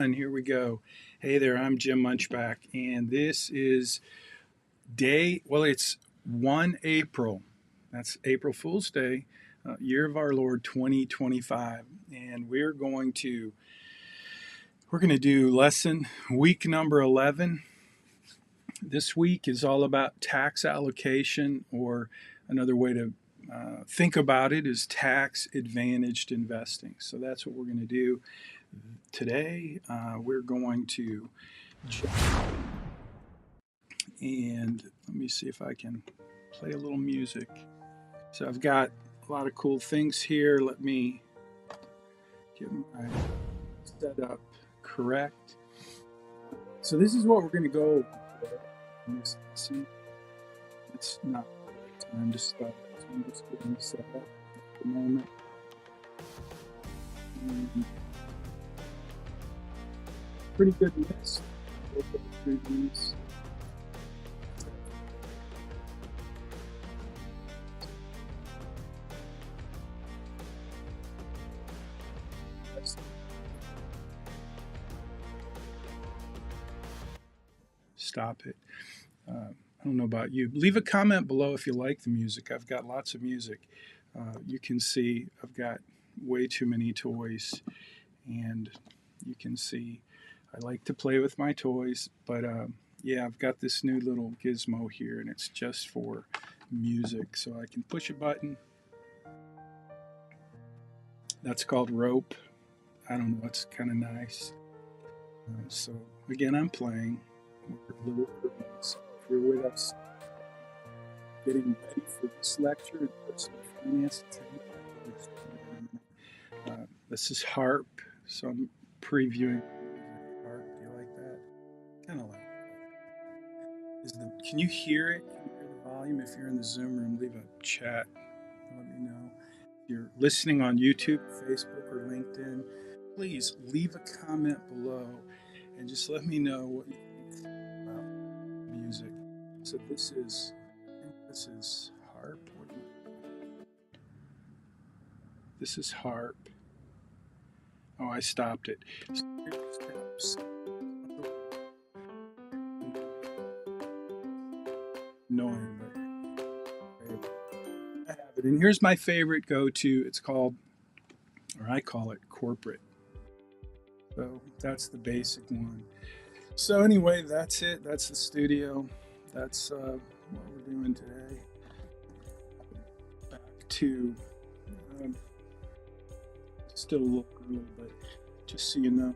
And here we go. Hey there, I'm Jim Munchback, and this is it's 1 April. That's April Fool's Day, year of our Lord 2025. And we're going to do lesson week number 11. This week is all about tax allocation, or another way to think about it is tax advantaged investing. So that's what we're going to do today. We're going to and let me see if I can play a little music. So I've got a lot of cool things here. Let me get my setup correct. So this is what we're going to go over in this lesson. It's not the right time to start, so I'm just getting set up at the moment. And pretty good list. We'll go through these. Stop it. I don't know about you. Leave a comment below if you like the music. I've got lots of music. You can see I've got way too many toys, and you can see I like to play with my toys, but yeah, I've got this new little gizmo here, and it's just for music. So I can push a button. That's called rope. I don't know, it's kind of nice. So again, I'm playing. We're if you're with us getting ready for this lecture in personal finance, this is harp, so I'm previewing harp. Do you like that? Kind of like that. Can you hear it? Can you hear the volume? If you're in the Zoom room, leave a chat. Let me know. If you're listening on YouTube, Facebook, or LinkedIn, please leave a comment below and just let me know what you think about music. So this is harp. This is harp. Oh, I stopped it. Annoying, but I have it. And here's my favorite go-to. It's called, or I call it, corporate. So that's the basic one. So anyway, that's it. That's the studio. That's what we're doing today. Back to still a little early, but just so you know,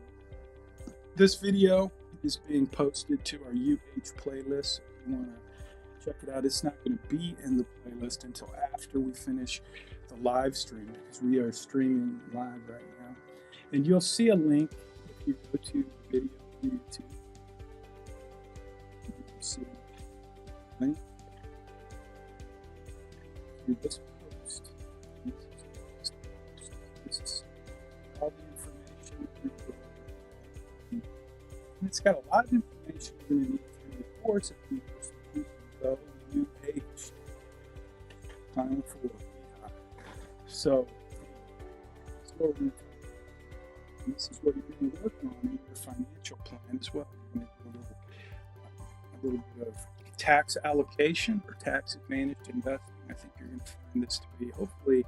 this video is being posted to our UH playlist. If you want to check it out, it's not going to be in the playlist until after we finish the live stream, because we are streaming live right now. And you'll see a link if you go to the video on YouTube. You'll see a link to this post. This is all the information. And it's got a lot of information you're going to need through the course if you go UH Final Four. So this is what you're going to work on in your financial plan as well. You're going to do a little bit of tax allocation or tax advantaged investing. I think you're going to find this to be hopefully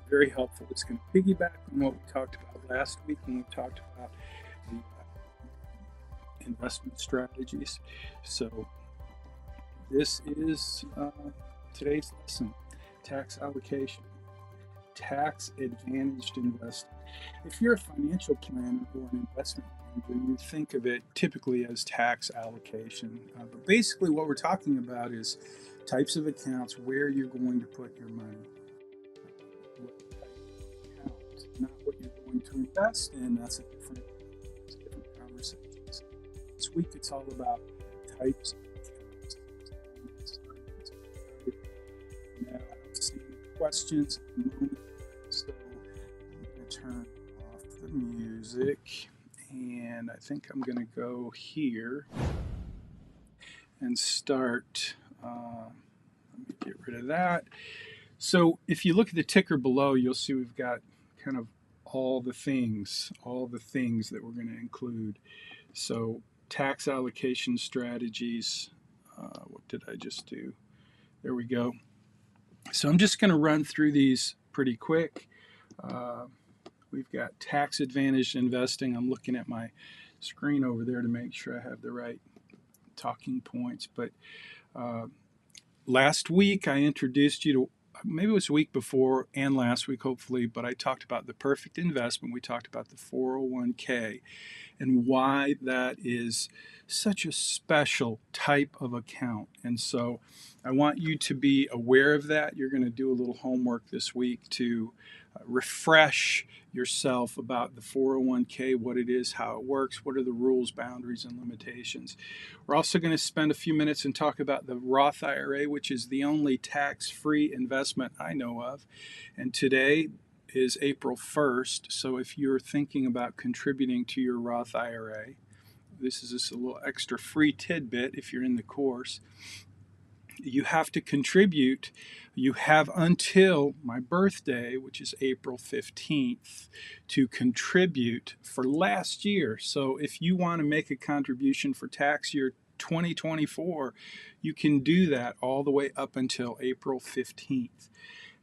very helpful. It's going to piggyback on what we talked about last week when we talked about the investment strategies. So this is today's lesson: tax allocation, tax advantaged investing. If you're a financial planner or an investment manager, you think of it typically as tax allocation. But basically what we're talking about is types of accounts where you're going to put your money. What type of account, not what you're going to invest in. That's a different conversation. This week it's all about types of accounts. Now, I don't see any questions at the moment, so I'm going to turn off the music, and I think I'm going to go here and start. Let me get rid of that. So if you look at the ticker below, you'll see we've got kind of all the things that we're going to include. So tax allocation strategies. What did I just do? There we go. So I'm just going to run through these pretty quick. We've got tax advantaged investing. I'm looking at my screen over there to make sure I have the right talking points. But last week I introduced you to, maybe it was a week before and last week hopefully, but I talked about the perfect investment. We talked about the 401k and why that is such a special type of account. And so I want you to be aware of that. You're going to do a little homework this week to refresh yourself about the 401k, what it is, how it works, what are the rules, boundaries, and limitations. We're also going to spend a few minutes and talk about the Roth IRA, which is the only tax-free investment I know of. And today is April 1st, so if you're thinking about contributing to your Roth IRA, this is just a little extra free tidbit if you're in the course. You have to contribute. You have until my birthday, which is April 15th, to contribute for last year. So if you want to make a contribution for tax year 2024, you can do that all the way up until April 15th.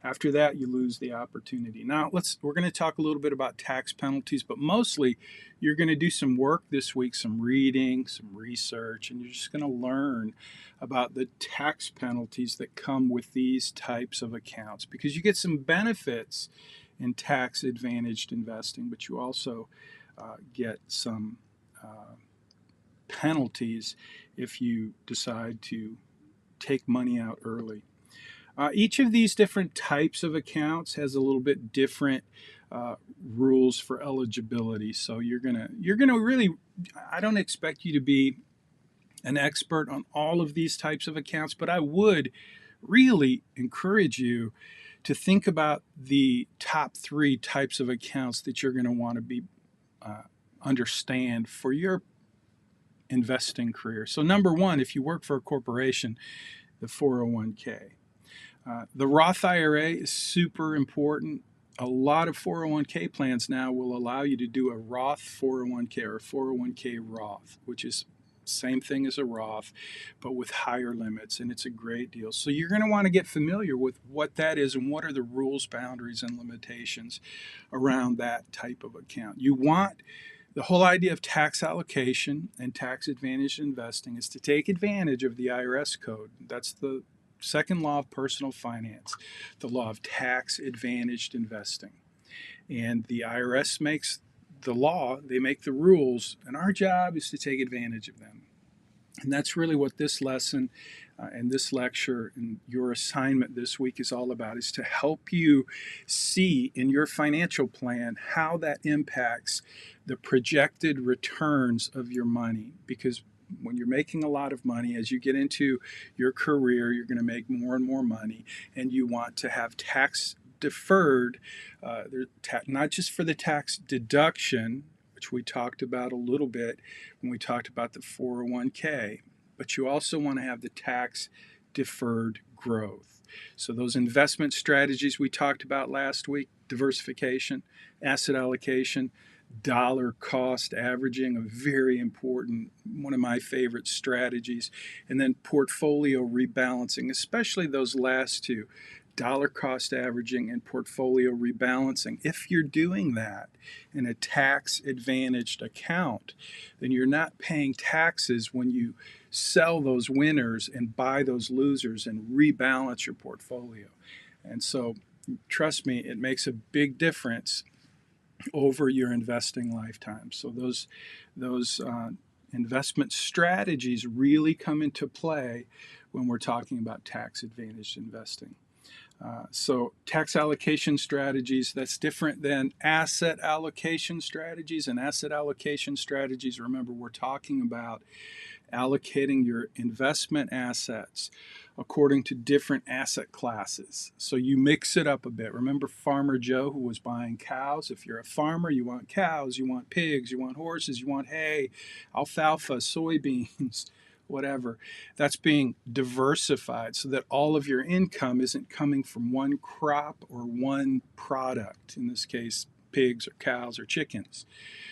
After that, you lose the opportunity. Now, we're going to talk a little bit about tax penalties, but mostly you're going to do some work this week, some reading, some research, and you're just going to learn about the tax penalties that come with these types of accounts, because you get some benefits in tax advantaged investing, but you also get some penalties if you decide to take money out early. Each of these different types of accounts has a little bit different rules for eligibility. So you're gonna really, I don't expect you to be an expert on all of these types of accounts, but I would really encourage you to think about the top 3 types of accounts that you're going to want to be understand for your investing career. So number 1, if you work for a corporation, the 401k. The Roth IRA is super important. A lot of 401k plans now will allow you to do a Roth 401k or 401k Roth, which is same thing as a Roth, but with higher limits, and it's a great deal. So you're going to want to get familiar with what that is and what are the rules, boundaries, and limitations around that type of account. You want the whole idea of tax allocation and tax advantaged investing is to take advantage of the IRS code. That's the second law of personal finance, the law of tax advantaged investing. And the IRS makes the law, they make the rules, and our job is to take advantage of them. And that's really what this lesson and this lecture and your assignment this week is all about, is to help you see in your financial plan how that impacts the projected returns of your money. Because when you're making a lot of money, as you get into your career, you're going to make more and more money, and you want to have tax deferred, not just for the tax deduction, which we talked about a little bit when we talked about the 401k, but you also want to have the tax deferred growth. So those investment strategies we talked about last week, diversification, asset allocation, dollar cost averaging, a very important, one of my favorite strategies, and then portfolio rebalancing, especially those last 2, dollar cost averaging and portfolio rebalancing. If you're doing that in a tax advantaged account, then you're not paying taxes when you sell those winners and buy those losers and rebalance your portfolio. And so trust me, it makes a big difference over your investing lifetime. So those investment strategies really come into play when we're talking about tax advantaged investing. So tax allocation strategies, that's different than asset allocation strategies. And asset allocation strategies, remember, we're talking about allocating your investment assets according to different asset classes. So you mix it up a bit. Remember Farmer Joe who was buying cows? If you're a farmer, you want cows, you want pigs, you want horses, you want hay, alfalfa, soybeans, whatever. That's being diversified so that all of your income isn't coming from one crop or one product, in this case, pigs or cows or chickens.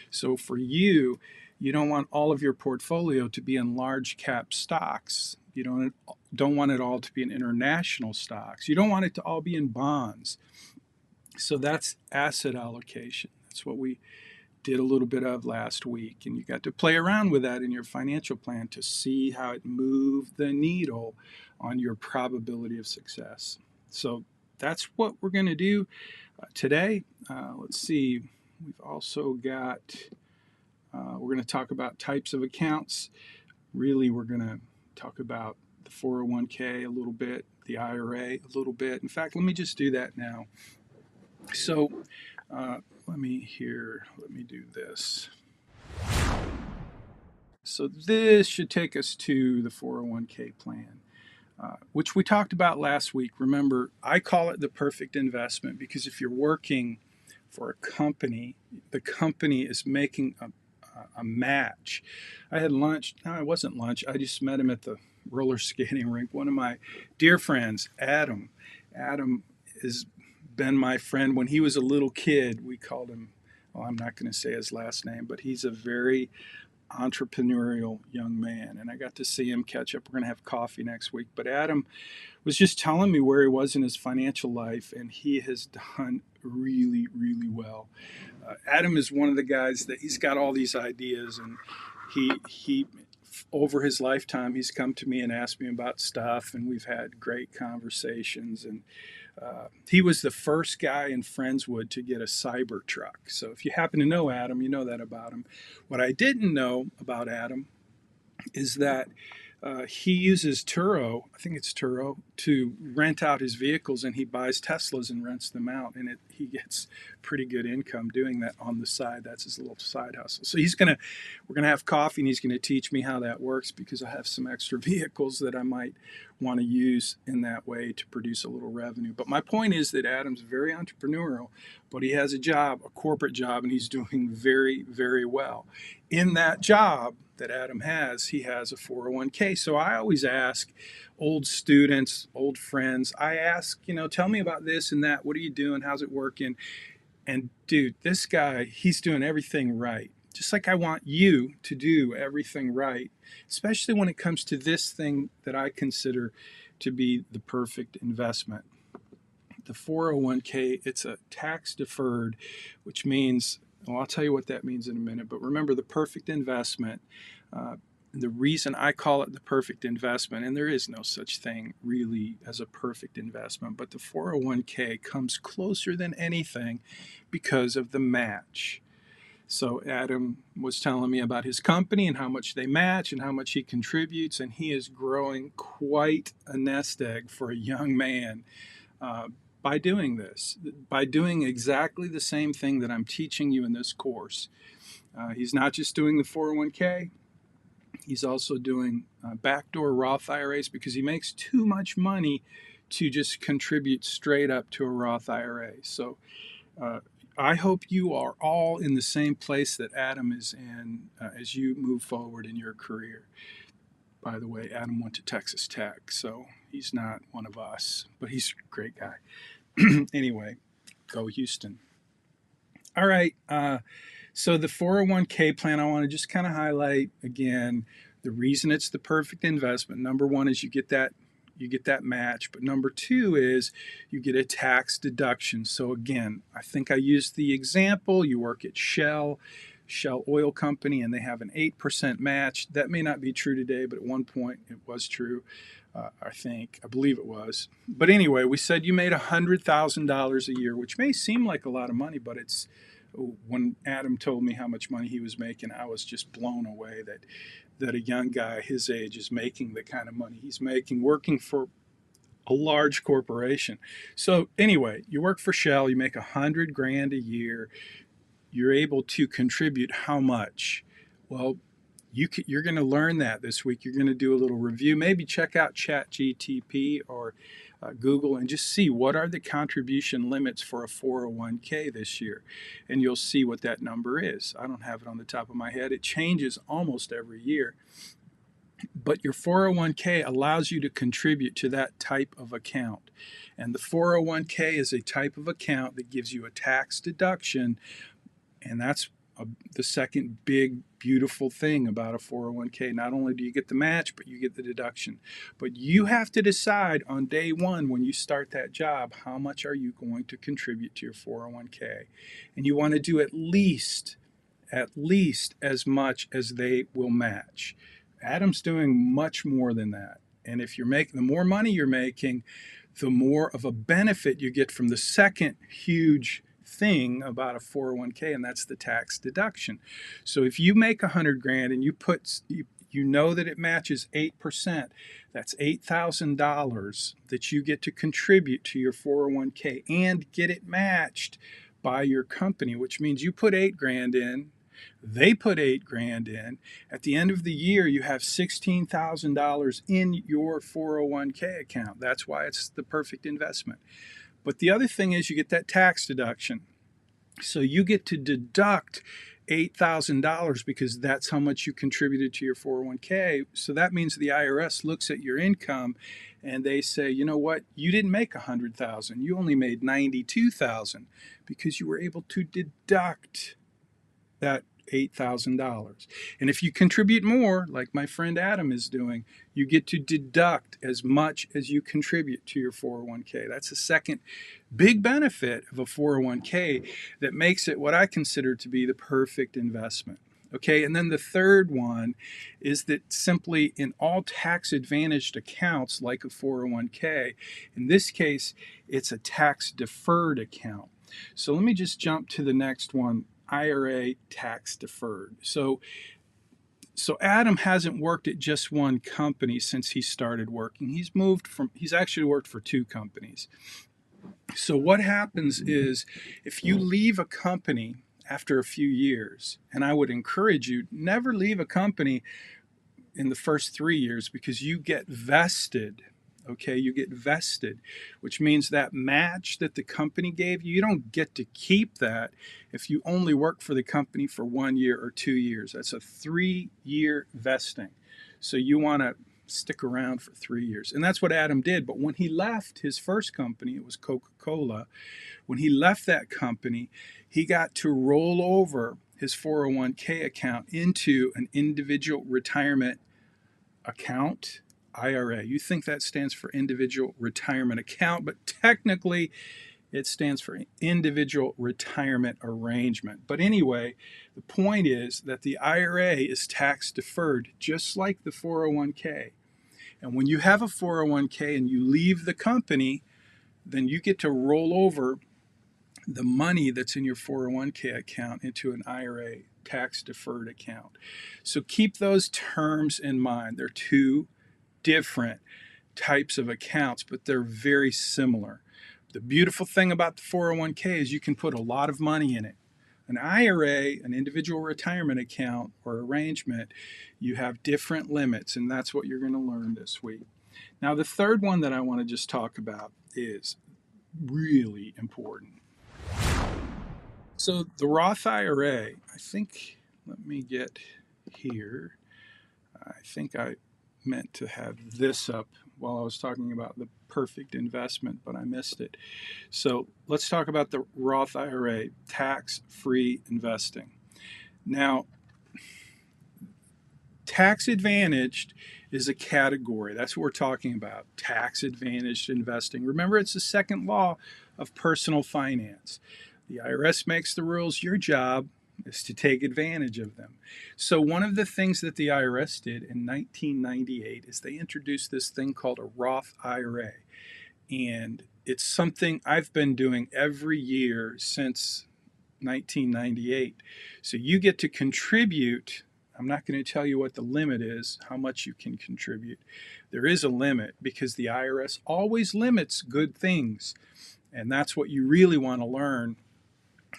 So for you, you don't want all of your portfolio to be in large cap stocks. You don't want it all to be in international stocks. You don't want it to all be in bonds. So that's asset allocation. That's what we did a little bit of last week. And you got to play around with that in your financial plan to see how it moved the needle on your probability of success. So that's what we're going to do today. Let's see. We've also got, we're going to talk about types of accounts. Really, we're going to talk about the 401k a little bit, the IRA a little bit. In fact, let me just do that now. So let me do this. So this should take us to the 401k plan, which we talked about last week. Remember, I call it the perfect investment because if you're working for a company, the company is making a match. I had lunch. No, it wasn't lunch. I just met him at the roller skating rink. One of my dear friends, Adam. Adam has been my friend when he was a little kid. We called him, well, I'm not going to say his last name, but he's a very entrepreneurial young man. And I got to see him catch up. We're going to have coffee next week. But Adam was just telling me where he was in his financial life, and he has done really, really well. Adam is one of the guys that he's got all these ideas, and he over his lifetime, he's come to me and asked me about stuff, and we've had great conversations. And he was the first guy in Friendswood to get a cyber truck. So if you happen to know Adam, you know that about him. What I didn't know about Adam is that he uses Turo, I think it's Turo, to rent out his vehicles, and he buys Teslas and rents them out, and he gets pretty good income doing that on the side. That's his little side hustle. So we're gonna have coffee, and he's gonna teach me how that works because I have some extra vehicles that I might want to use in that way to produce a little revenue. But my point is that Adam's very entrepreneurial, but he has a job, a corporate job, and he's doing very, very well. In that job that Adam has, he has a 401k. So I always ask old students, old friends, I ask, tell me about this and that. What are you doing? How's it working? And dude, this guy, he's doing everything right. Just like I want you to do everything right, especially when it comes to this thing that I consider to be the perfect investment. The 401k, it's a tax-deferred, which means, well, I'll tell you what that means in a minute, but remember the perfect investment. The reason I call it the perfect investment, and there is no such thing really as a perfect investment, but the 401k comes closer than anything because of the match. So Adam was telling me about his company and how much they match and how much he contributes, and he is growing quite a nest egg for a young man by doing this, by doing exactly the same thing that I'm teaching you in this course. He's not just doing the 401k, he's also doing backdoor Roth IRAs because he makes too much money to just contribute straight up to a Roth IRA. So I hope you are all in the same place that Adam is in as you move forward in your career. By the way, Adam went to Texas Tech, so he's not one of us, but he's a great guy. Anyway, go Houston. All right, so the 401k plan, I want to just kind of highlight again the reason it's the perfect investment. Number one is you get that match, but number two is you get a tax deduction. So again, I think I used the example, you work at Shell Oil Company, and they have an 8% match. That may not be true today, but at one point it was true. I believe it was. But anyway, we said you made $100,000 a year, which may seem like a lot of money, but when Adam told me how much money he was making, I was just blown away that a young guy his age is making the kind of money he's making working for a large corporation. So anyway, you work for Shell, you make $100,000 a year. You're able to contribute how much? Well, you're going to learn that this week. You're going to do a little review. Maybe check out ChatGTP or Google and just see what are the contribution limits for a 401k this year. And you'll see what that number is. I don't have it on the top of my head. It changes almost every year. but your 401k allows you to contribute to that type of account. And the 401k is a type of account that gives you a tax deduction, and that's the second big beautiful thing about a 401k. Not only do you get the match, but you get the deduction. But you have to decide on day one when you start that job, how much are you going to contribute to your 401k? And you want to do at least as much as they will match. Adam's doing much more than that. And if you're making, the more money you're making, the more of a benefit you get from the second huge thing about a 401k, and that's the tax deduction. So if you make 100 grand and you know that it matches 8%, that's $8,000 that you get to contribute to your 401k and get it matched by your company, which means you put 8 grand in, they put 8 grand in. At the end of the year, you have $16,000 in your 401k account. That's why it's the perfect investment. But the other thing is you get that tax deduction. So you get to deduct $8,000 because that's how much you contributed to your 401k. So that means the IRS looks at your income and they say, you know what, you didn't make 100,000, you only made 92,000 because you were able to deduct that $8,000. And if you contribute more, like my friend Adam is doing, you get to deduct as much as you contribute to your 401k. That's the second big benefit of a 401k that makes it what I consider to be the perfect investment. Okay, and then the third one is that simply in all tax advantaged accounts like a 401k, in this case, it's a tax deferred account. So let me just jump to the next one. IRA tax deferred. So Adam hasn't worked at just one company since he started working. He's actually worked for 2 companies. So what happens is if you leave a company after a few years, and I would encourage you, never leave a company in the first 3 years because you get vested. Okay, you get vested, which means that match that the company gave you, you don't get to keep that if you only work for the company for 1 year or 2 years. That's a 3-year vesting. So you want to stick around for 3 years. And that's what Adam did. But when he left his first company, it was Coca-Cola, when he left that company, he got to roll over his 401k account into an individual retirement account, IRA. You think that stands for individual retirement account, but technically it stands for individual retirement arrangement. But anyway, the point is that the IRA is tax deferred, just like the 401k. And when you have a 401k and you leave the company, then you get to roll over the money that's in your 401k account into an IRA tax deferred account. So keep those terms in mind. They're 2 different types of accounts, but they're very similar. The beautiful thing about the 401k is you can put a lot of money in it. An IRA, an individual retirement account or arrangement, you have different limits, and that's what you're going to learn this week. Now, the third one that I want to just talk about is really important. So the Roth IRA, let me get here. I think I meant to have this up while I was talking about the perfect investment, but I missed it. So let's talk about the Roth IRA, tax-free investing. Now, tax advantaged is a category. That's what we're talking about, tax advantaged investing. Remember, it's the second law of personal finance. The IRS makes the rules. Your job is to take advantage of them. So one of the things that the IRS did in 1998 is they introduced this thing called a Roth IRA. And it's something I've been doing every year since 1998. So you get to contribute. I'm not going to tell you what the limit is, how much you can contribute. There is a limit because the IRS always limits good things. And that's what you really want to learn.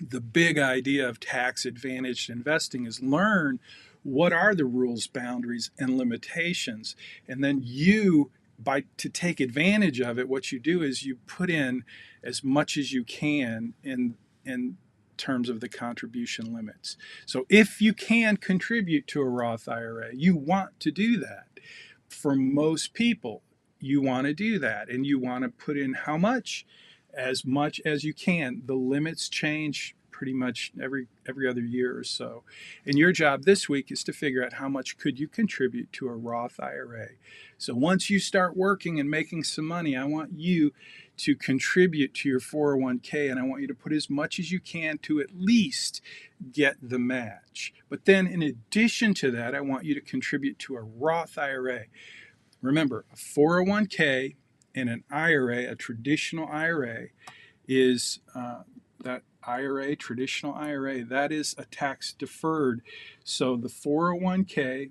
The big idea of tax advantaged investing is learn what are the rules, boundaries, and limitations. And then to take advantage of it, what you do is you put in as much as you can and terms of the contribution limits. So if you can contribute to a Roth IRA, you want to do that. For most people, you want to do that, and you want to put in how much? As much as you can. The limits change pretty much every other year or so. And your job this week is to figure out how much could you contribute to a Roth IRA. So once you start working and making some money, I want you to contribute to your 401k, and I want you to put as much as you can to at least get the match. But then in addition to that, I want you to contribute to a Roth IRA. Remember, a 401k and an IRA, a traditional IRA, is that IRA, traditional IRA, that is a tax deferred. So the 401k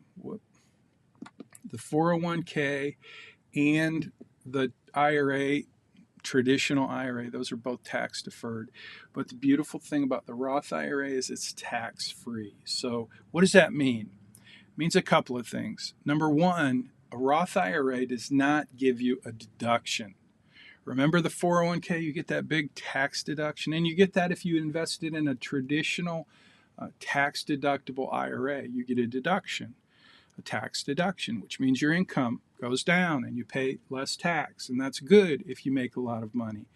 and the IRA, traditional IRA, those are both tax deferred. But the beautiful thing about the Roth IRA is it's tax free. So what does that mean? It means a couple of things. Number one, a Roth IRA does not give you a deduction. Remember the 401k, you get that big tax deduction, and you get that if you invested in a traditional tax deductible IRA. You get a deduction, a tax deduction, which means your income goes down and you pay less tax, and that's good if you make a lot of money.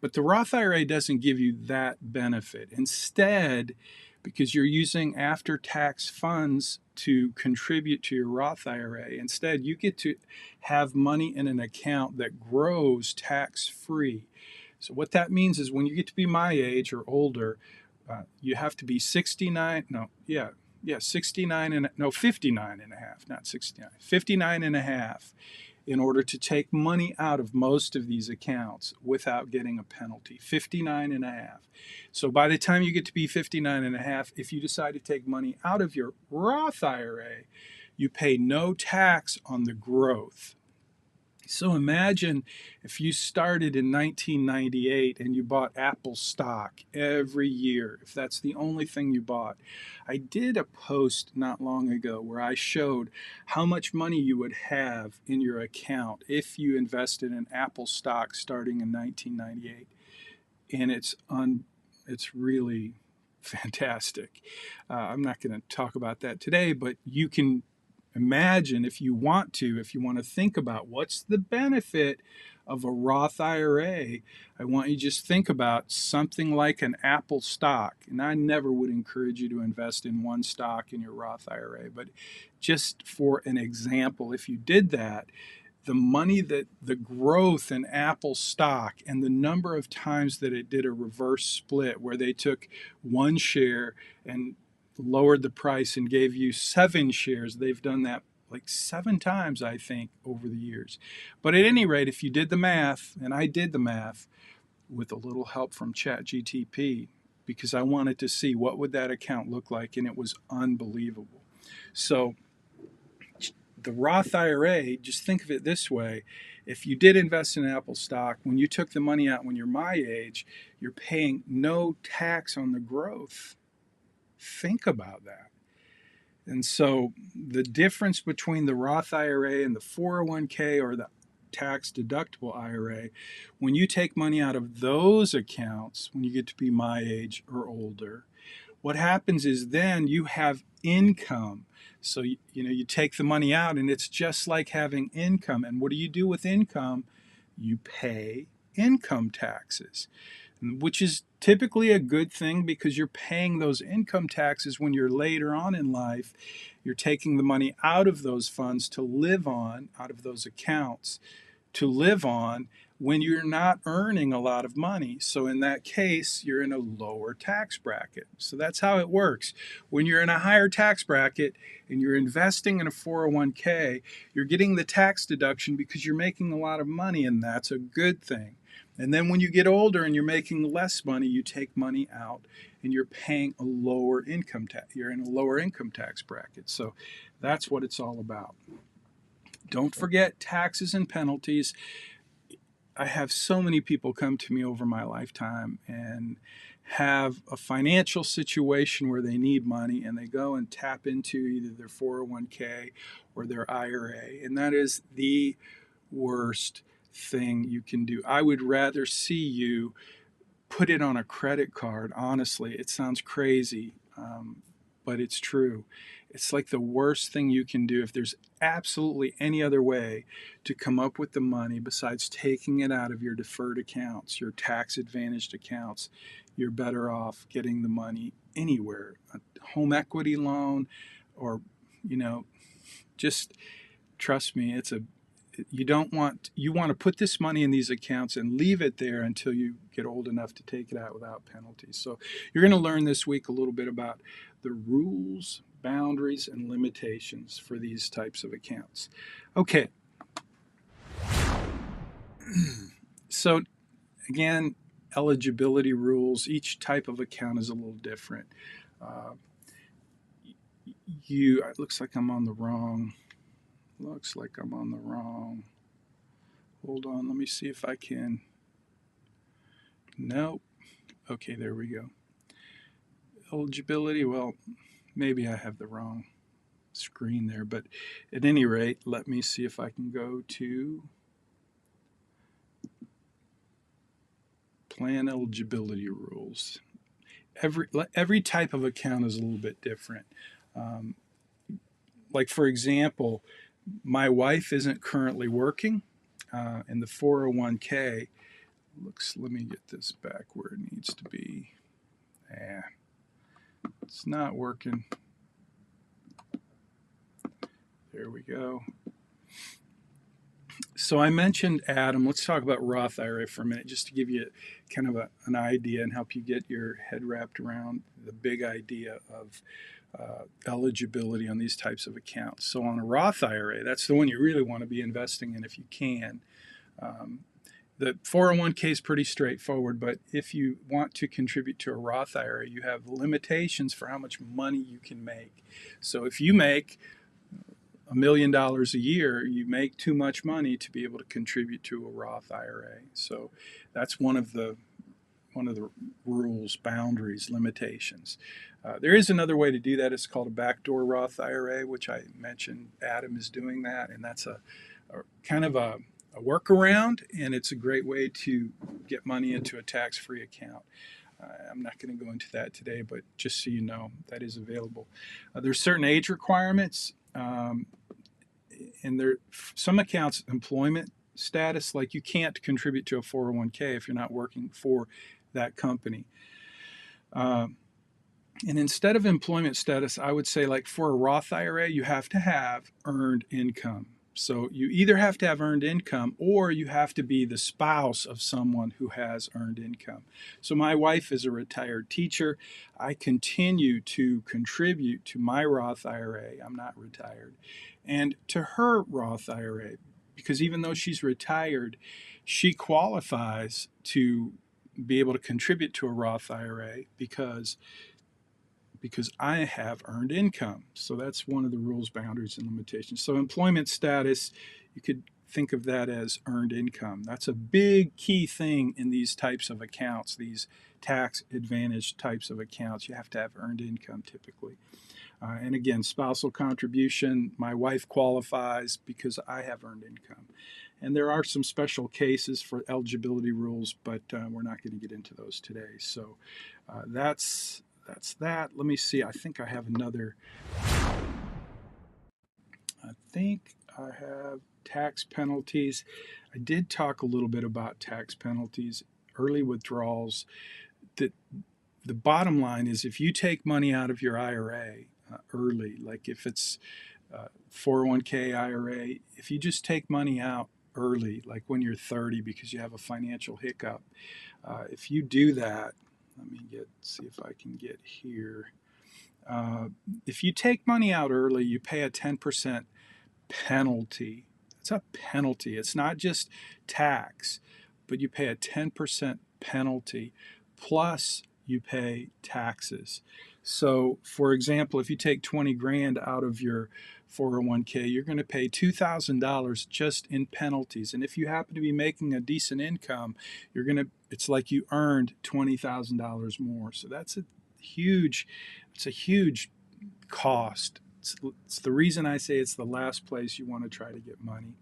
But the Roth IRA doesn't give you that benefit. Instead, because you're using after-tax funds to contribute to your Roth IRA, instead you get to have money in an account that grows tax-free. So what that means is when you get to be my age or older, you have to be 59 and a half, not 69, 59 and a half in order to take money out of most of these accounts without getting a penalty. 59 and a half. So by the time you get to be 59 and a half, if you decide to take money out of your Roth IRA, you pay no tax on the growth. So imagine if you started in 1998 and you bought Apple stock every year, if that's the only thing you bought. I did a post not long ago where I showed how much money you would have in your account if you invested in Apple stock starting in 1998. And it's really fantastic. I'm not going to talk about that today, but you can imagine if you want to think about what's the benefit of a Roth IRA. I want you to just think about something like an Apple stock. And I never would encourage you to invest in one stock in your Roth IRA, but just for an example, if you did that, the money that the growth in Apple stock and the number of times that it did a reverse split where they took one share and lowered the price and gave you 7 shares. They've done that like 7 times, I think, over the years. But at any rate, if you did the math, and I did the math with a little help from ChatGTP, because I wanted to see what would that account look like, and it was unbelievable. So the Roth IRA, just think of it this way. If you did invest in Apple stock, when you took the money out when you're my age, you're paying no tax on the growth. Think about that. And so the difference between the Roth IRA and the 401k or the tax deductible IRA, when you take money out of those accounts, when you get to be my age or older, what happens is then you have income. So you take the money out and it's just like having income. And what do you do with income? You pay income taxes, which is typically a good thing because you're paying those income taxes when you're later on in life. You're taking the money out of those funds to live on, out of those accounts to live on when you're not earning a lot of money. So in that case, you're in a lower tax bracket. So that's how it works. When you're in a higher tax bracket and you're investing in a 401k, you're getting the tax deduction because you're making a lot of money, and that's a good thing. And then when you get older and you're making less money, you take money out and you're paying a lower income tax. You're in a lower income tax bracket. So that's what it's all about. Don't forget taxes and penalties. I have so many people come to me over my lifetime and have a financial situation where they need money and they go and tap into either their 401k or their IRA. And that is the worst thing you can do. I would rather see you put it on a credit card. Honestly, it sounds crazy, but it's true. It's like the worst thing you can do. If there's absolutely any other way to come up with the money besides taking it out of your deferred accounts, your tax advantaged accounts, you're better off getting the money anywhere. A home equity loan, or, you know, just trust me, you want to put this money in these accounts and leave it there until you get old enough to take it out without penalties. So you're going to learn this week a little bit about the rules, boundaries, and limitations for these types of accounts. Okay. So again, eligibility rules. Each type of account is a little different. It looks like I'm on the wrong. Hold on, let me see if I can. Nope. Okay, there we go. Eligibility, well, maybe I have the wrong screen there, but at any rate, let me see if I can go to plan eligibility rules. Every type of account is a little bit different. Like, for example, my wife isn't currently working, and the 401k let me get this back where it needs to be. It's not working. There we go. So I mentioned Adam. Let's talk about Roth IRA for a minute, just to give you kind of an idea and help you get your head wrapped around the big idea of eligibility on these types of accounts. So on a Roth IRA, that's the one you really want to be investing in if you can. The 401k is pretty straightforward, but if you want to contribute to a Roth IRA, you have limitations for how much money you can make. So if you make $1 million a year, you make too much money to be able to contribute to a Roth IRA. So that's one of the rules, boundaries, limitations. There is another way to do that. It's called a backdoor Roth IRA, which I mentioned. Adam is doing that, and that's a kind of a workaround, and it's a great way to get money into a tax-free account. I'm not going to go into that today, but just so you know, that is available. There's certain age requirements, and some accounts employment status, like you can't contribute to a 401k if you're not working for that company. And instead of employment status, I would say, like for a Roth IRA, you have to have earned income. So you either have to have earned income or you have to be the spouse of someone who has earned income. So my wife is a retired teacher. I continue to contribute to my Roth IRA. I'm not retired. And to her Roth IRA, because even though she's retired, she qualifies to be able to contribute to a Roth IRA because I have earned income. So that's one of the rules, boundaries, and limitations. So employment status, you could think of that as earned income. That's a big key thing in these types of accounts, these tax advantage types of accounts. You have to have earned income typically. And again, spousal contribution, my wife qualifies because I have earned income. And there are some special cases for eligibility rules, but we're not going to get into those today. So that's that. Let me see. I think I have tax penalties. I did talk a little bit about tax penalties, early withdrawals. The bottom line is, if you take money out of your IRA early, like if it's 401k IRA, if you just take money out early, like when you're 30 because you have a financial hiccup, if you do that, let me see if I can get here. If you take money out early, you pay a 10% penalty. It's a penalty. It's not just tax, but you pay a 10% penalty plus you pay taxes. So, for example, if you take 20 grand out of your 401k, you're going to pay $2,000 just in penalties. And if you happen to be making a decent income, it's like you earned $20,000 more. So it's a huge cost. It's the reason I say it's the last place you want to try to get money.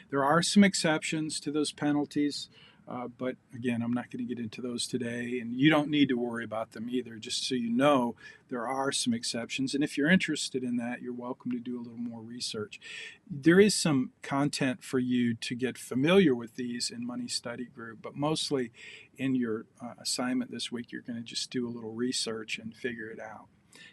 There are some exceptions to those penalties. But again, I'm not going to get into those today, and you don't need to worry about them either. Just so you know, there are some exceptions, and if you're interested in that, you're welcome to do a little more research. There is some content for you to get familiar with these in Money Study Group, but mostly in your assignment this week, you're going to just do a little research and figure it out.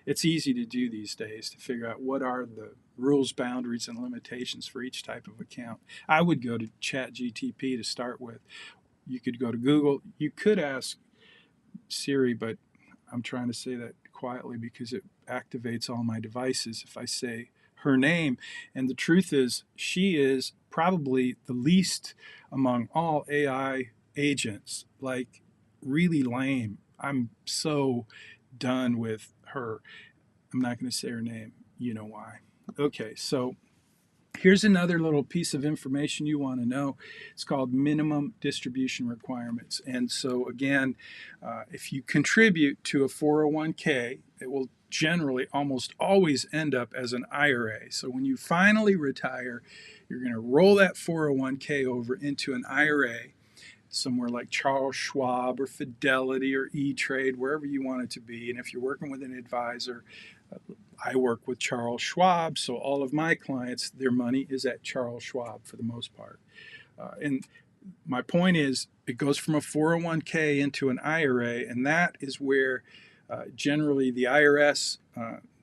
It's easy to do these days to figure out what are the rules, boundaries, and limitations for each type of account. I would go to ChatGTP to start with. You could go to Google. You could ask Siri, but I'm trying to say that quietly because it activates all my devices if I say her name. And the truth is, she is probably the least among all AI agents. Like, really lame. I'm so done with her. I'm not going to say her name. You know why. Okay, so here's another little piece of information you want to know. It's called minimum distribution requirements. And so, again, if you contribute to a 401k, it will generally almost always end up as an IRA. So, when you finally retire, you're going to roll that 401k over into an IRA somewhere like Charles Schwab or Fidelity or E-Trade, wherever you want it to be. And if you're working with an advisor, I work with Charles Schwab, so all of my clients, their money is at Charles Schwab for the most part. And my point is, it goes from a 401k into an IRA, and that is where generally the IRS,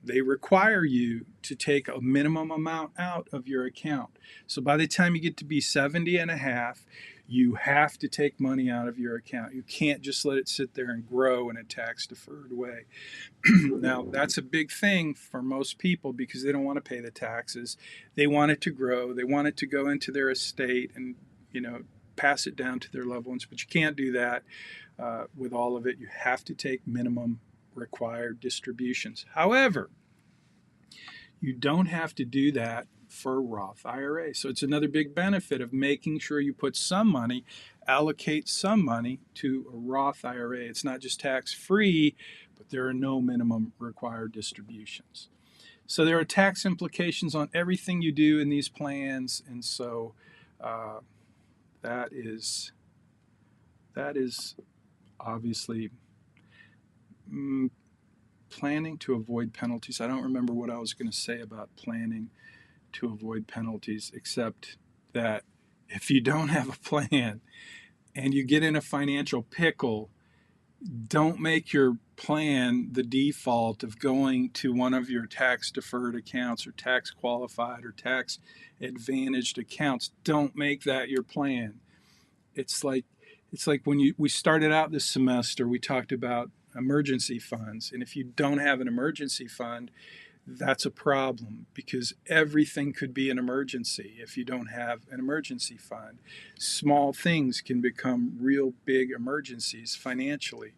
they require you to take a minimum amount out of your account. So by the time you get to be 70 and a half, you have to take money out of your account. You can't just let it sit there and grow in a tax-deferred way. Now, that's a big thing for most people because they don't want to pay the taxes. They want it to grow. They want it to go into their estate and, pass it down to their loved ones. But you can't do that with all of it. You have to take minimum required distributions. However, you don't have to do that for Roth IRA. So it's another big benefit of making sure you put some money, allocate some money to a Roth IRA. It's not just tax-free, but there are no minimum required distributions. So there are tax implications on everything you do in these plans, and so that is obviously planning to avoid penalties. I don't remember what I was going to say about planning to avoid penalties, except that if you don't have a plan and you get in a financial pickle, don't make your plan the default of going to one of your tax deferred accounts or tax qualified or tax advantaged accounts. Don't make that your plan. It's like when we started out this semester, we talked about emergency funds. And if you don't have an emergency fund, that's a problem because everything could be an emergency if you don't have an emergency fund. Small things can become real big emergencies financially.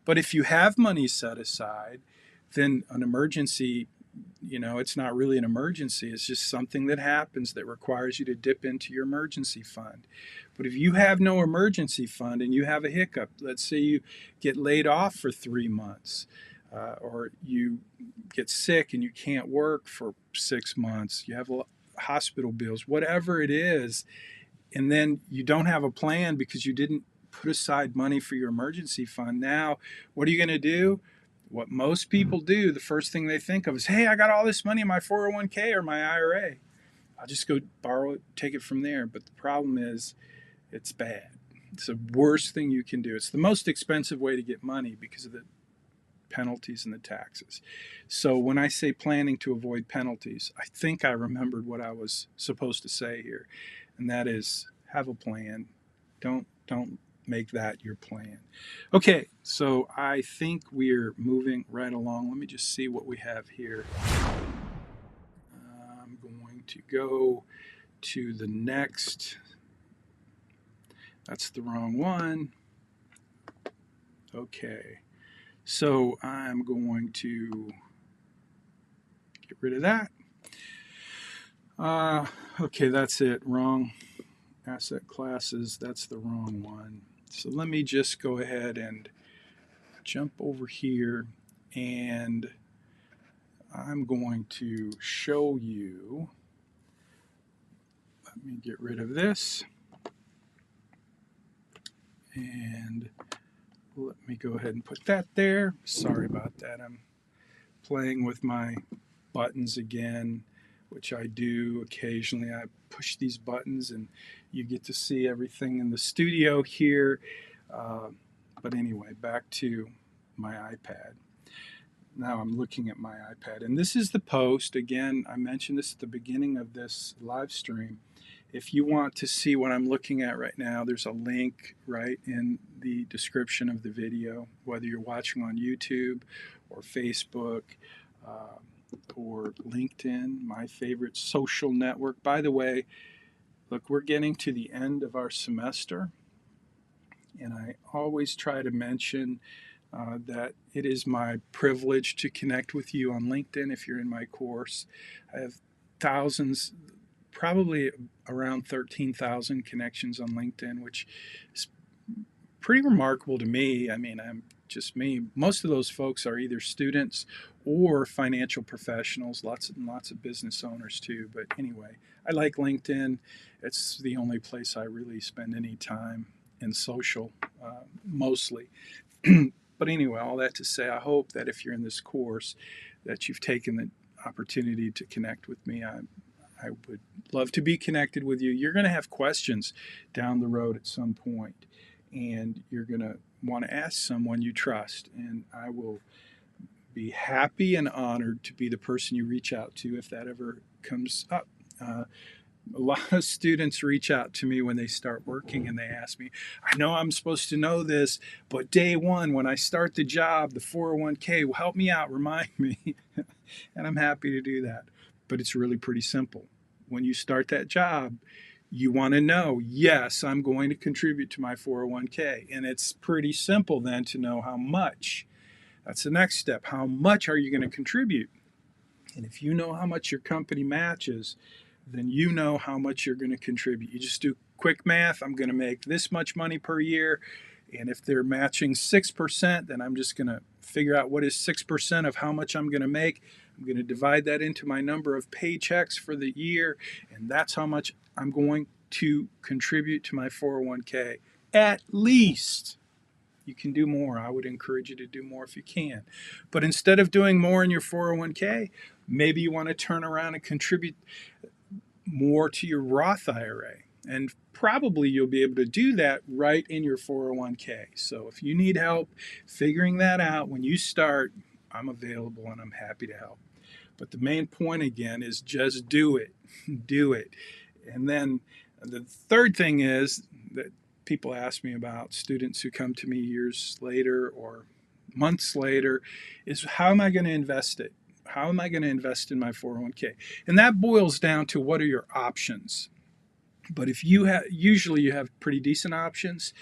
But if you have money set aside, then an emergency, it's not really an emergency. It's just something that happens that requires you to dip into your emergency fund. But if you have no emergency fund and you have a hiccup, let's say you get laid off for 3 months, or you get sick and you can't work for 6 months, you have hospital bills, whatever it is, and then you don't have a plan because you didn't put aside money for your emergency fund. Now, what are you going to do? What most people do, the first thing they think of is, hey, I got all this money in my 401k or my IRA. I'll just go borrow it, take it from there. But the problem is, it's bad. It's the worst thing you can do. It's the most expensive way to get money because of the penalties and the taxes. So when I say planning to avoid penalties, I think I remembered what I was supposed to say here, and that is have a plan. Don't make that your plan. Okay, so I think we're moving right along. Let me just see what we have here. I'm going to go to the next. That's the wrong one. Okay. So I'm going to get rid of that. Okay, that's it. Wrong asset classes. That's the wrong one. So let me just go ahead and jump over here, and I'm going to show you. Let me get rid of this. And let me go ahead and put that there. Sorry about that. I'm playing with my buttons again, which I do occasionally. I push these buttons and you get to see everything in the studio here. But anyway, back to my iPad. Now I'm looking at my iPad, and this is the post. Again, I mentioned this at the beginning of this live stream. If you want to see what I'm looking at right now, there's a link right in the description of the video, whether you're watching on YouTube or Facebook or LinkedIn, my favorite social network. By the way, look, we're getting to the end of our semester, and I always try to mention that it is my privilege to connect with you on LinkedIn if you're in my course. I have thousands, probably around 13,000 connections on LinkedIn, which is pretty remarkable to me. I mean, I'm just me. Most of those folks are either students or financial professionals, lots and lots of business owners too. But anyway, I like LinkedIn. It's the only place I really spend any time in social, mostly. But anyway, all that to say, I hope that if you're in this course, that you've taken the opportunity to connect with me. I would love to be connected with you. You're going to have questions down the road at some point, and you're going to want to ask someone you trust, and I will be happy and honored to be the person you reach out to if that ever comes up. A lot of students reach out to me when they start working and they ask me, I know I'm supposed to know this, but day one, when I start the job, the 401k will help me out, remind me. And I'm happy to do that. But it's really pretty simple. When you start that job, you want to know, yes, I'm going to contribute to my 401k. And it's pretty simple then to know how much. That's the next step. How much are you going to contribute? And if you know how much your company matches, then you know how much you're going to contribute. You just do quick math. I'm going to make this much money per year. And if they're matching 6%, then I'm just going to figure out what is 6% of how much I'm going to make. I'm going to divide that into my number of paychecks for the year. And that's how much I'm going to contribute to my 401k. At least. You can do more. I would encourage you to do more if you can. But instead of doing more in your 401k, maybe you want to turn around and contribute more to your Roth IRA. And probably you'll be able to do that right in your 401k. So if you need help figuring that out when you start, I'm available and I'm happy to help. But the main point again is just do it. Do it. And then the third thing is that people ask me about, students who come to me years later or months later, is how am I going to invest it? How am I going to invest in my 401k? And that boils down to what are your options. But if you have, usually you have pretty decent options.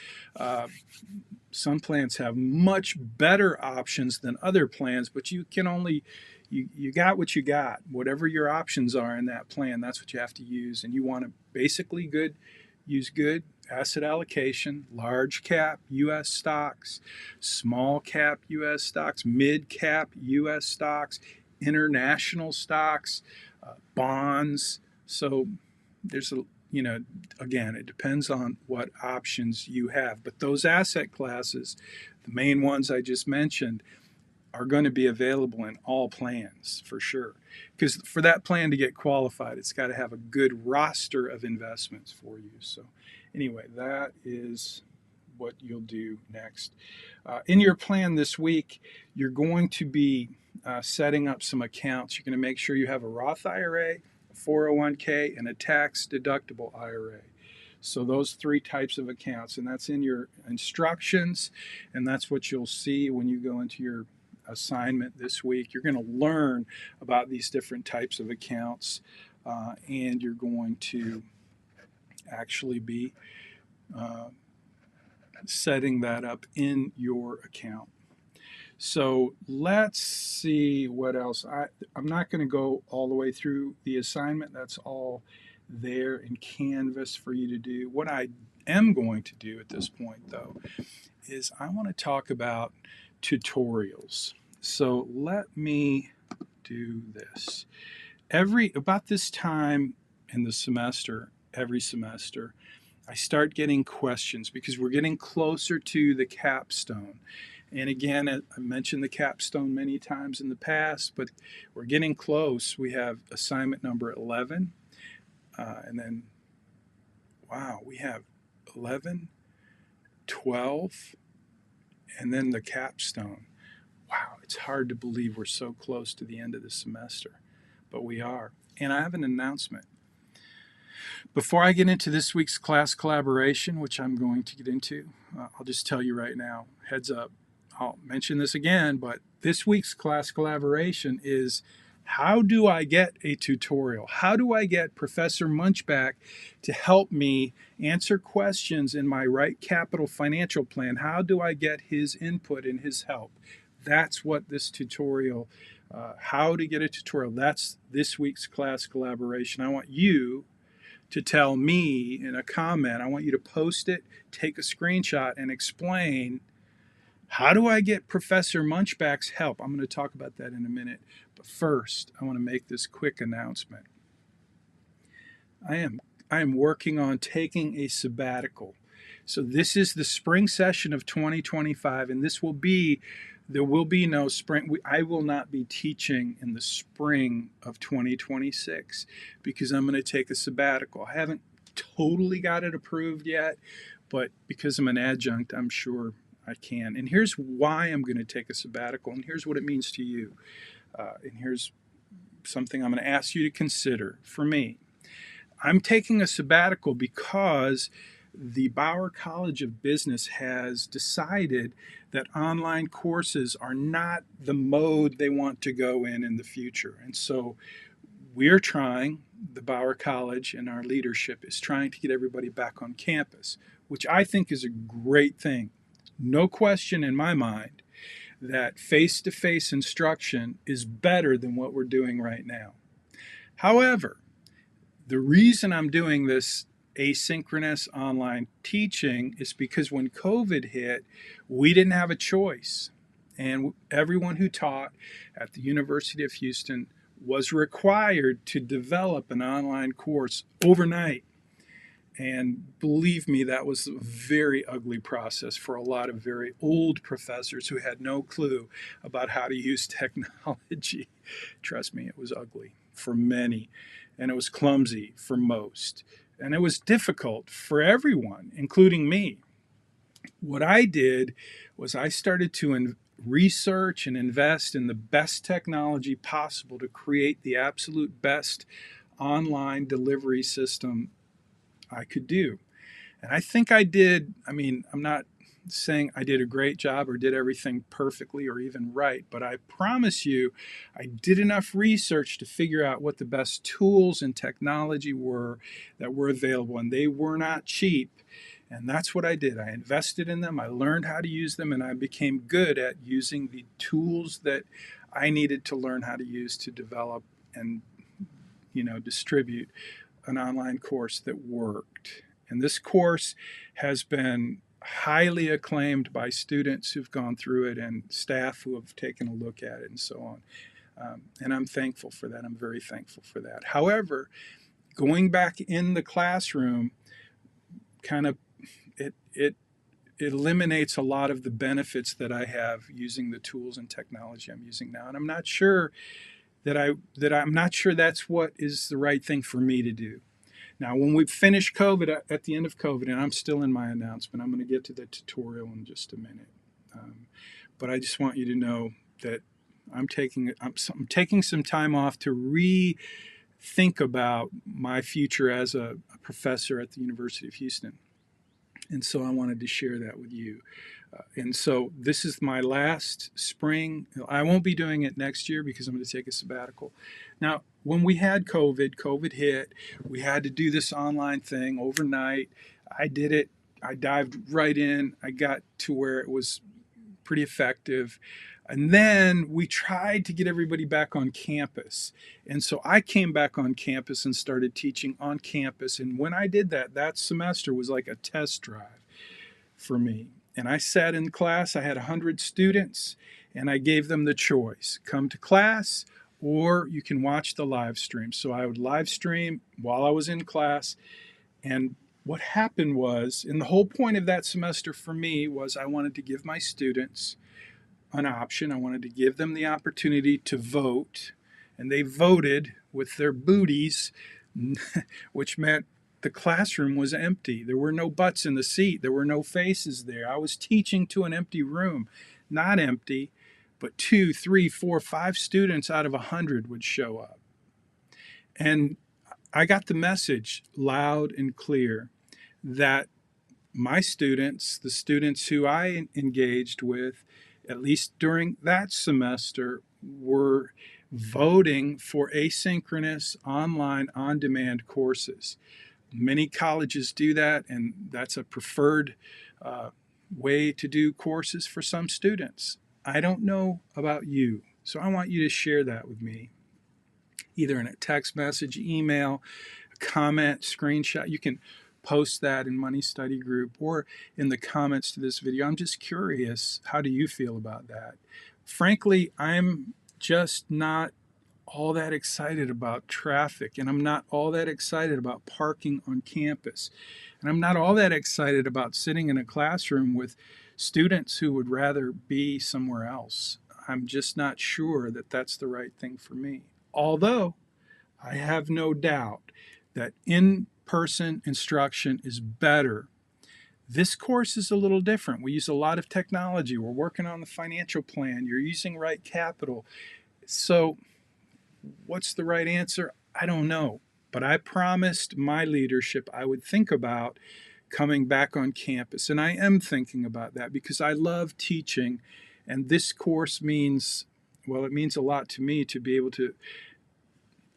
Some plans have much better options than other plans, but you can only, you got what you got. Whatever your options are in that plan, that's what you have to use. And you want to basically use good asset allocation, large cap U.S. stocks, small cap U.S. stocks, mid cap U.S. stocks, international stocks, bonds. So there's a, again, it depends on what options you have. But those asset classes, the main ones I just mentioned, are going to be available in all plans for sure. Because for that plan to get qualified, it's got to have a good roster of investments for you. So anyway, that is what you'll do next. In your plan this week, you're going to be setting up some accounts. You're going to make sure you have a Roth IRA, a 401k, and a tax-deductible IRA. So those three types of accounts, and that's in your instructions, and that's what you'll see when you go into your assignment this week. You're going to learn about these different types of accounts, and you're going to actually be setting that up in your account. So let's see what else. I'm not going to go all the way through the assignment. That's all there in Canvas for you to do. What I am going to do at this point, though, is I want to talk about tutorials. So let me do this. About this time in the semester, every semester, I start getting questions because we're getting closer to the capstone. And again, I mentioned the capstone many times in the past, but we're getting close. We have assignment number 11, and then, wow, we have 11, 12, and then the capstone. Wow, it's hard to believe we're so close to the end of the semester, but we are. And I have an announcement. Before I get into this week's class collaboration, which I'm going to get into, I'll just tell you right now, heads up, I'll mention this again, but this week's class collaboration is how do I get a tutorial? How do I get Professor Munchback to help me answer questions in my Right Capital financial plan? How do I get his input and his help? That's what this tutorial, how to get a tutorial, that's this week's class collaboration. I want you to tell me in a comment. I want you to post it, take a screenshot, and explain how do I get Professor Munchback's help. I'm going to talk about that in a minute. But first, I want to make this quick announcement. I am working on taking a sabbatical. So this is the spring session of 2025, and there will be no spring. I will not be teaching in the spring of 2026 because I'm going to take a sabbatical. I haven't totally got it approved yet, but because I'm an adjunct, I'm sure I can. And here's why I'm going to take a sabbatical, and here's what it means to you. And here's something I'm going to ask you to consider. For me, I'm taking a sabbatical because the Bauer College of Business has decided that online courses are not the mode they want to go in the future. And so we're trying, the Bauer College and our leadership is trying to get everybody back on campus, which I think is a great thing. No question in my mind that face-to-face instruction is better than what we're doing right now. However, the reason I'm doing this asynchronous online teaching is because when COVID hit, we didn't have a choice. And everyone who taught at the University of Houston was required to develop an online course overnight. And believe me, that was a very ugly process for a lot of very old professors who had no clue about how to use technology. Trust me, it was ugly for many, and it was clumsy for most. And it was difficult for everyone, including me. What I did was I started to research and invest in the best technology possible to create the absolute best online delivery system I could do. And I think I did. I mean, I'm not saying I did a great job or did everything perfectly or even right, but I promise you I did enough research to figure out what the best tools and technology were that were available, and they were not cheap. And that's what I did. I invested in them, I learned how to use them, and I became good at using the tools that I needed to learn how to use to develop and distribute an online course that worked. And this course has been highly acclaimed by students who've gone through it and staff who have taken a look at it and so on. And I'm thankful for that. I'm very thankful for that. However, going back in the classroom kind of it eliminates a lot of the benefits that I have using the tools and technology I'm using now. And I'm not sure I'm not sure that's what is the right thing for me to do. Now, when we finish COVID, at the end of COVID, and I'm still in my announcement, I'm going to get to the tutorial in just a minute. But I just want you to know that I'm taking some time off to rethink about my future as a professor at the University of Houston. And so I wanted to share that with you. And so this is my last spring. I won't be doing it next year because I'm going to take a sabbatical. Now, when we had COVID hit, we had to do this online thing overnight. I did it. I dived right in. I got to where it was pretty effective. And then we tried to get everybody back on campus. And so I came back on campus and started teaching on campus. And when I did that, that semester was like a test drive for me. And I sat in class, I had 100 students, and I gave them the choice. Come to class, or you can watch the live stream. So I would live stream while I was in class, and what happened was, and the whole point of that semester for me was I wanted to give my students an option. I wanted to give them the opportunity to vote, and they voted with their booties, which meant the classroom was empty. There were no butts in the seat. There were no faces there. I was teaching to an empty room, not empty, but 2, 3, 4, 5 students out of 100 would show up. And I got the message loud and clear that my students, the students who I engaged with, at least during that semester, were voting for asynchronous, online, on-demand courses. Many colleges do that, and that's a preferred way to do courses for some students. I don't know about you, so I want you to share that with me, either in a text message, email, a comment, screenshot. You can post that in Money Study Group or in the comments to this video. I'm just curious, how do you feel about that? Frankly, I'm just not all that excited about traffic, and I'm not all that excited about parking on campus, and I'm not all that excited about sitting in a classroom with students who would rather be somewhere else. I'm just not sure that that's the right thing for me. Although I have no doubt that in-person instruction is better. This course is a little different. We use a lot of technology. We're working on the financial plan. You're using right capital. So what's the right answer? I don't know. But I promised my leadership I would think about coming back on campus. And I am thinking about that because I love teaching. And this course means, well, it means a lot to me to be able to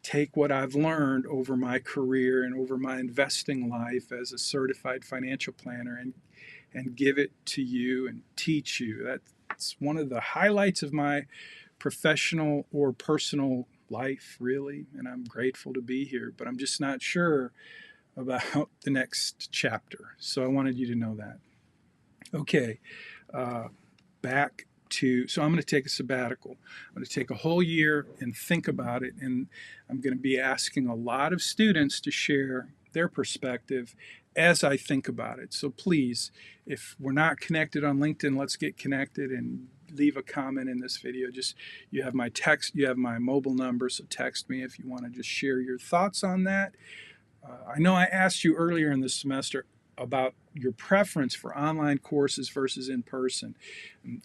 take what I've learned over my career and over my investing life as a certified financial planner and give it to you and teach you. That's one of the highlights of my professional or personal life, really, and I'm grateful to be here, but I'm just not sure about the next chapter. So I wanted you to know that. Okay, back to, so I'm going to take a sabbatical. I'm going to take a whole year and think about it, and I'm going to be asking a lot of students to share their perspective as I think about it. So please, if we're not connected on LinkedIn, let's get connected and leave a comment in this video. Just, you have my text, you have my mobile number, so text me if you want to just share your thoughts on that. I know I asked you earlier in the semester about your preference for online courses versus in person,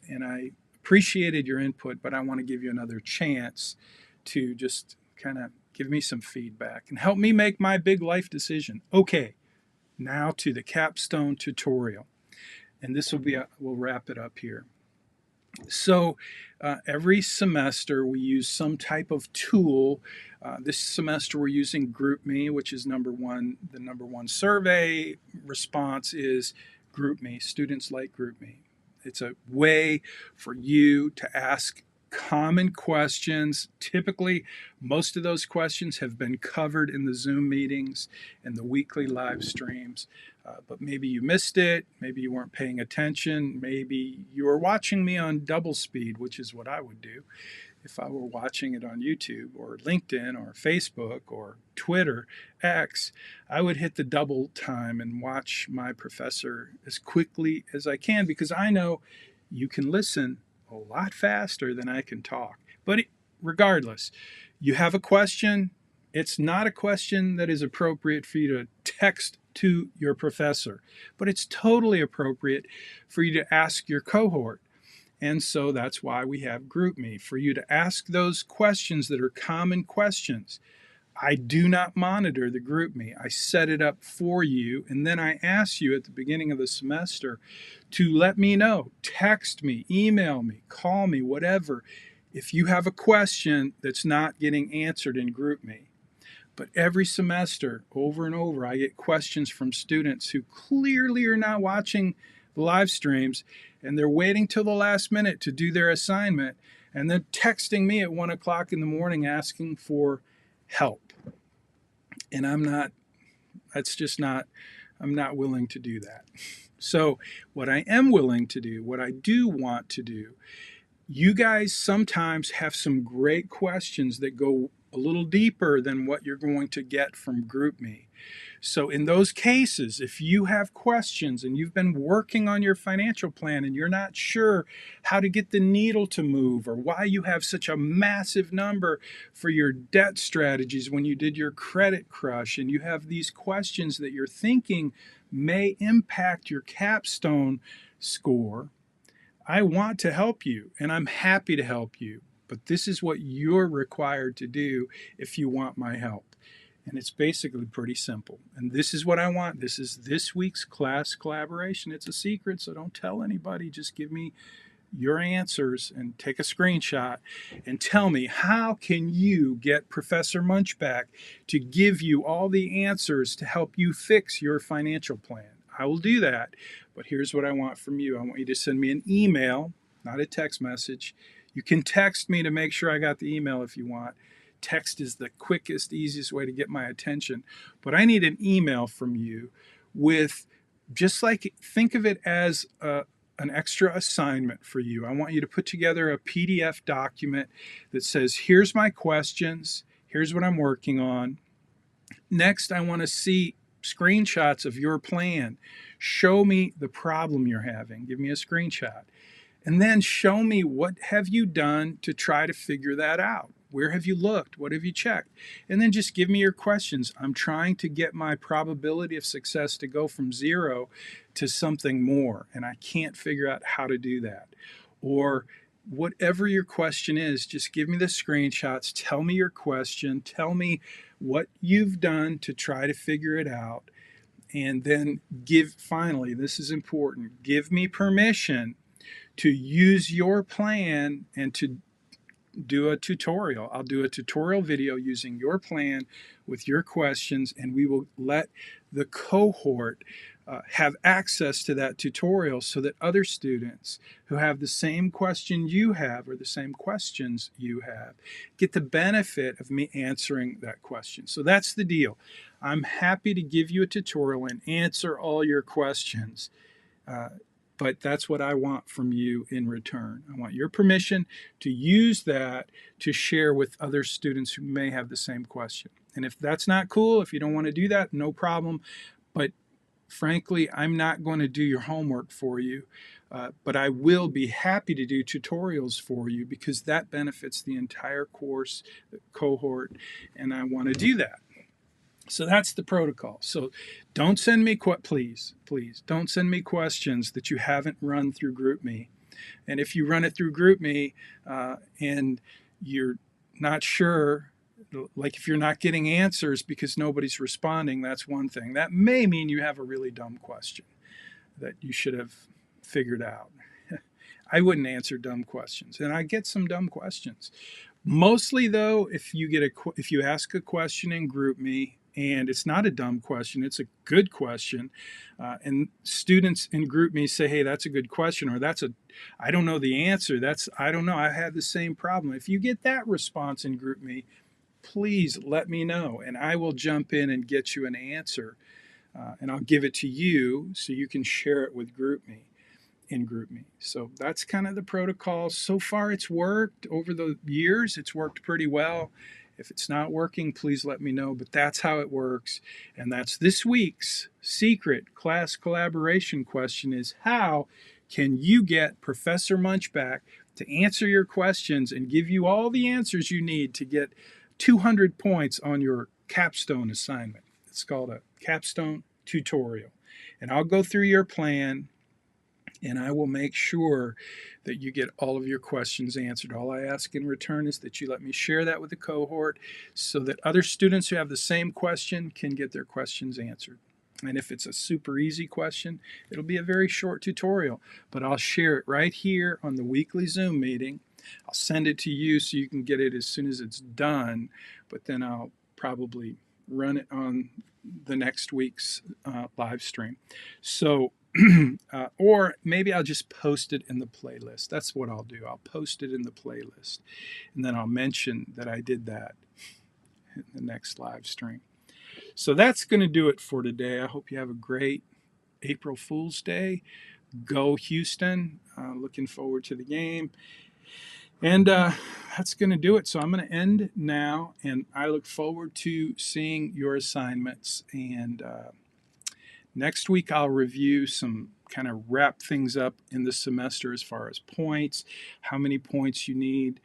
and I appreciated your input, but I want to give you another chance to just kind of give me some feedback and help me make my big life decision. Okay, now to the capstone tutorial, and this will be we'll wrap it up here. So every semester we use some type of tool. This semester we're using GroupMe, which is number one. The number one survey response is GroupMe. Students like GroupMe. It's a way for you to ask common questions. Typically, most of those questions have been covered in the Zoom meetings and the weekly live streams. But maybe you missed it, maybe you weren't paying attention, maybe you were watching me on double speed, which is what I would do if I were watching it on YouTube or LinkedIn or Facebook or Twitter, X. I would hit the double time and watch my professor as quickly as I can, because I know you can listen a lot faster than I can talk. But regardless, you have a question, it's not a question that is appropriate for you to text to your professor, but it's totally appropriate for you to ask your cohort. And so that's why we have GroupMe, for you to ask those questions that are common questions. I do not monitor the GroupMe. I set it up for you, and then I ask you at the beginning of the semester to let me know. Text me, email me, call me, whatever, if you have a question that's not getting answered in GroupMe. But every semester, over and over, I get questions from students who clearly are not watching the live streams, and they're waiting till the last minute to do their assignment, and then texting me at 1 o'clock in the morning asking for help. And I'm not willing to do that. So what I am willing to do, what I do want to do, you guys sometimes have some great questions that go a little deeper than what you're going to get from GroupMe. So in those cases, if you have questions and you've been working on your financial plan and you're not sure how to get the needle to move, or why you have such a massive number for your debt strategies when you did your credit crush, and you have these questions that you're thinking may impact your capstone score, I want to help you, and I'm happy to help you. But this is what you're required to do if you want my help. And it's basically pretty simple. And this is what I want. This is this week's class collaboration. It's a secret, so don't tell anybody. Just give me your answers and take a screenshot and tell me, how can you get Professor Munchback to give you all the answers to help you fix your financial plan? I will do that, but here's what I want from you. I want you to send me an email, not a text message. You can text me to make sure I got the email if you want. Text is the quickest, easiest way to get my attention. But I need an email from you with, just like, think of it as an extra assignment for you. I want you to put together a PDF document that says, here's my questions, here's what I'm working on. Next, I want to see screenshots of your plan. Show me the problem you're having. Give me a screenshot. And then show me, what have you done to try to figure that out? Where have you looked? What have you checked? And then just give me your questions. I'm trying to get my probability of success to go from 0 to something more, and I can't figure out how to do that. Or whatever your question is, just give me the screenshots. Tell me your question. Tell me what you've done to try to figure it out. And then finally, this is important, give me permission to use your plan and to do a tutorial. I'll do a tutorial video using your plan with your questions, and we will let the cohort have access to that tutorial so that other students who have the same question you have, or the same questions you have, get the benefit of me answering that question. So that's the deal. I'm happy to give you a tutorial and answer all your questions. But that's what I want from you in return. I want your permission to use that to share with other students who may have the same question. And if that's not cool, if you don't want to do that, no problem. But frankly, I'm not going to do your homework for you. But I will be happy to do tutorials for you, because that benefits the entire course, the cohort, and I want to do that. So that's the protocol. So don't send me, please, don't send me questions that you haven't run through GroupMe. And if you run it through GroupMe and you're not sure, like if you're not getting answers because nobody's responding, that's one thing. That may mean you have a really dumb question that you should have figured out. I wouldn't answer dumb questions, and I get some dumb questions. Mostly, though, if you ask a question in GroupMe, and it's not a dumb question, it's a good question, and students in GroupMe say, hey, that's a good question, or I don't know the answer, I don't know, I had the same problem. If you get that response in GroupMe, please let me know, and I will jump in and get you an answer, and I'll give it to you so you can share it with GroupMe. In GroupMe. So that's kind of the protocol. So far it's worked. Over the years it's worked pretty well. If it's not working, please let me know, but that's how it works. And that's this week's secret class collaboration question, is how can you get Professor Munchback to answer your questions and give you all the answers you need to get 200 points on your capstone assignment. It's called a capstone tutorial. And I'll go through your plan, and I will make sure that you get all of your questions answered. All I ask in return is that you let me share that with the cohort so that other students who have the same question can get their questions answered. And if it's a super easy question, it'll be a very short tutorial, but I'll share it right here on the weekly Zoom meeting. I'll send it to you so you can get it as soon as it's done, but then I'll probably run it on the next week's live stream. So or maybe I'll just post it in the playlist. That's what I'll do. I'll post it in the playlist, and then I'll mention that I did that in the next live stream. So that's going to do it for today. I hope you have a great April Fool's Day. Go Houston. Looking forward to the game. And that's going to do it. So I'm going to end now, and I look forward to seeing your assignments. And next week, I'll review some, kind of wrap things up in the semester as far as points, how many points you need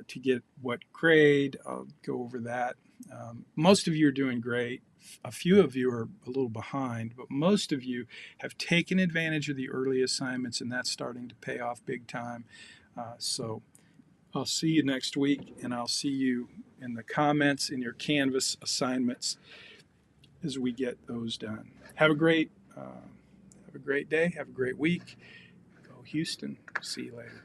to get what grade. I'll go over that. Most of you are doing great. A few of you are a little behind, but most of you have taken advantage of the early assignments, and that's starting to pay off big time. So I'll see you next week, and I'll see you in the comments in your Canvas assignments as we get those done. Have a great day. Have a great week. Go Houston. See you later.